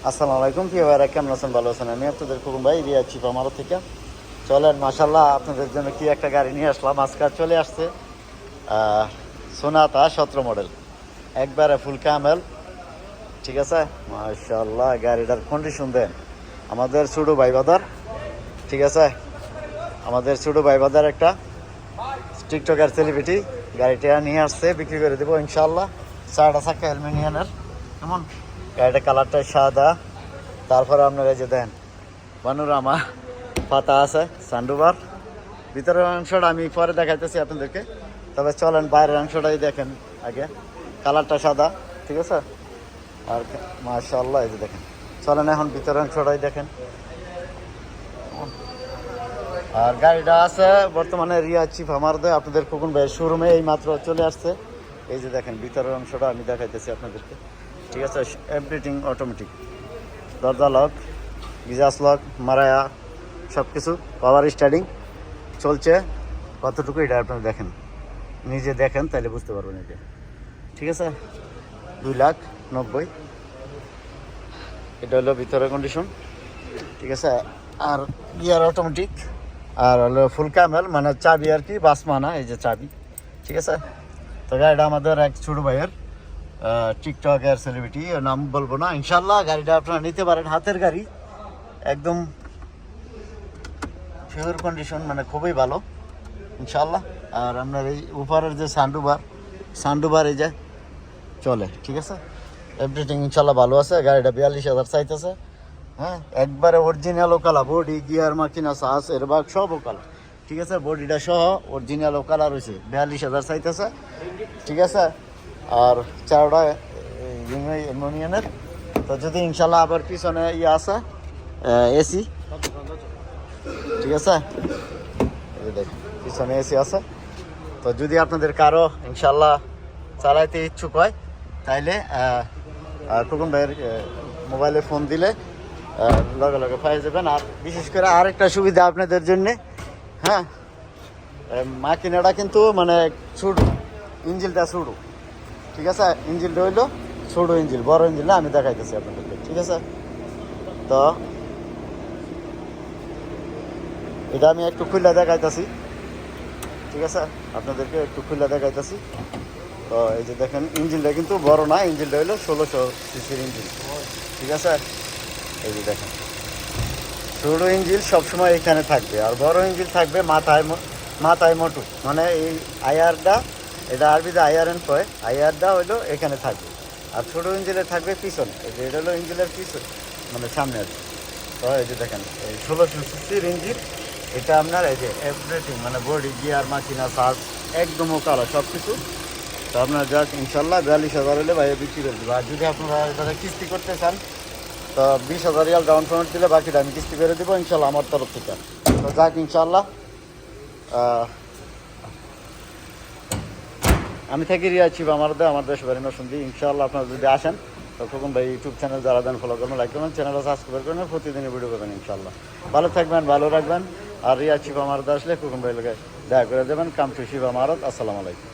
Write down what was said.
আসসালামু আলাইকুম প্রিয় ভাইরা, কেমন আছেন? ভালো আছেন? আমি আপনাদের কুকুম ভাই রিয়া চিপ আমার থেকে। চলেন মাশাল্লাহ, আপনাদের জন্য কি একটা গাড়ি নিয়ে আসলাম। আজকাল চলে আসছে সোনাতা 17 মডেল, একবারে ফুল ক্যামেল। ঠিক আছে, মাশাল্লাহ গাড়িটার কন্ডিশন দেন। আমাদের ছোটো ভাই বাদার, ঠিক আছে, আমাদের ছোটো ভাই বাদার একটা টিকটকার সেলিব্রিটি গাড়িটা নিয়ে আসছে, বিক্রি করে দেবো ইনশাল্লাহ। 4টা চাকা অ্যালুমিনিয়ামের, কেমন গাড়িটা কালারটা সাদা। তারপরে আপনারা যে দেন পানোরামা পাতা আছে, সান্ডুবার। ভিতরের অংশটা আমি পরে দেখাইতেছি আপনাদেরকে, তবে চলেন বাইরের অংশটাই দেখেন আগে। কালারটা সাদা, ঠিক আছে। আর মাশাআল্লাহ এই যে দেখেন, চলেন এখন ভিতরের অংশটাই দেখেন। আর গাড়িটা আছে বর্তমানে রিয়া চিপ আমার আপনাদের খোকন ভাইয়ের শোরুমে এই মাত্র চলে আসছে। এই যে দেখেন ভিতরের অংশটা আমি দেখাইতেছি আপনাদেরকে, ঠিক আছে। এভরিথিং অটোমেটিক, দরজা লক, গিজাস লক, মারায়া সব কিছু, পাওয়ার স্টার্টিং চলছে। কতটুকু এটা আপনারা দেখেন, নিজে দেখেন তাহলে বুঝতে পারবেন এটা, ঠিক আছে। 2,90,000 এটা হলো ভিতরের কন্ডিশন, ঠিক আছে। আর গিয়ার অটোমেটিক, আর হলো ফুল ক্যামেল, মানে চাবি আর কি, বাসমানা, এই যে চাবি, ঠিক আছে। তো গাড়িটা আমাদের এক ছোটো ভাইয়ের টিকটকের সেলিব্রিটি, নাম বলবো না। ইনশাল্লাহ গাড়িটা আপনারা নিতে পারেন, হাতের গাড়ি, একদম ফিউর কন্ডিশন, মানে খুবই ভালো ইনশাল্লাহ। আর আপনার এই উপরের যে সান্ডুবার এই যে চলে, ঠিক আছে। এভরিথিং ইনশাল্লাহ ভালো আছে। গাড়িটা 42,000 চাইতেছে, হ্যাঁ, একবারে অরিজিনাল ওকালা, বডি গিয়ার মাকিনা সাস এরবাগ সব ওকালা, ঠিক আছে। বডিটা সহ অরিজিনাল ওকালা রয়েছে, 42,000 চাইতেছে, ঠিক আছে। আর 4টা অ্যালুমিনিয়ামের। তো যদি ইনশাল্লাহ আবার পিছনে ইয়ে আছে এসি, ঠিক আছে, এই দেখুন পিছনে এসি আছে। তো যদি আপনাদের কারো ইনশাল্লাহ চালাইতে ইচ্ছুক হয়, তাইলে খোকন ভাইয়ের মোবাইলে ফোন দিলে লগে লগে পাই যাবেন। আর বিশেষ করে আরেকটা সুবিধা আপনাদের জন্যে, হ্যাঁ, মাকিনাটা কিন্তু মানে ছোটো, ইঞ্জিনটা ছোটো, ঠিক আছে। ইঞ্জিনটা হইলো ছোটো ইঞ্জিন, বড় ইঞ্জিন না, আমি দেখাইতেছি আপনাদেরকে, ঠিক আছে। তো এটা আমি একটু খুলে দেখাইতেছি, ঠিক আছে, আপনাদেরকে একটু খুলে দেখাইতেছি। তো এই যে দেখেন ইঞ্জিনটা কিন্তু বড় না, ইঞ্জিনটা হইলো 1600 সিসির ইঞ্জিন, ঠিক আছে। এই যে দেখেন ছোটো ইঞ্জিন সবসময় এখানে থাকবে, আর বড় ইঞ্জিন থাকবে মাথায় মোটু, মানে এই আইআরটা, এটা আরবিতে আইআরএন কয়, আইআরটা হইলো এখানে থাকবে। আর ছোটো ইঞ্জিনে থাকবে পিছনে, এই যে এটা হলো ইঞ্জিনের পিছন, মানে সামনে আছে। তো এই যে দেখেন এই 1600 সিসির ইঞ্জিন, এটা আপনার এই যে এভরিথিং, মানে বডি গিয়ার মাকিনা সাজ একদম ওকালা সব কিছু। তো আপনার যাক ইনশাল্লাহ 42,000 হলে ভাই বিক্রি করে দেবো। আর যদি আপনারা এটাতে কিস্তি করতে চান, তো 20,000 রিয়াল ডাউন পেমেন্ট দিলে বাকিটা আমি কিস্তি করে দেবো ইনশাল্লাহ আমার তরফ থেকে। তো যাক ইনশাল্লাহ, আমি থাকি রিয়া চিপ আমার দেশ বাড়ি নরসিংদী। ইনশাল্লাহ আপনারা যদি আসেন, তো খোকন ভাই ইউটিউব চ্যানেল যারা দেন ফলো করবেন, লাইক করবেন, চ্যানেলটা সাবস্ক্রাইব করবেন, প্রতিদিনই ভিডিও করবেন ইনশাল্লাহ। ভালো থাকবেন, ভালো রাখবেন। আর রিয়া চিপ আমার আসলে খোকন ভাই লোকে দেখা করে দেবেন। কাম টু শিব আমারত। আসসালামু আলাইকুম।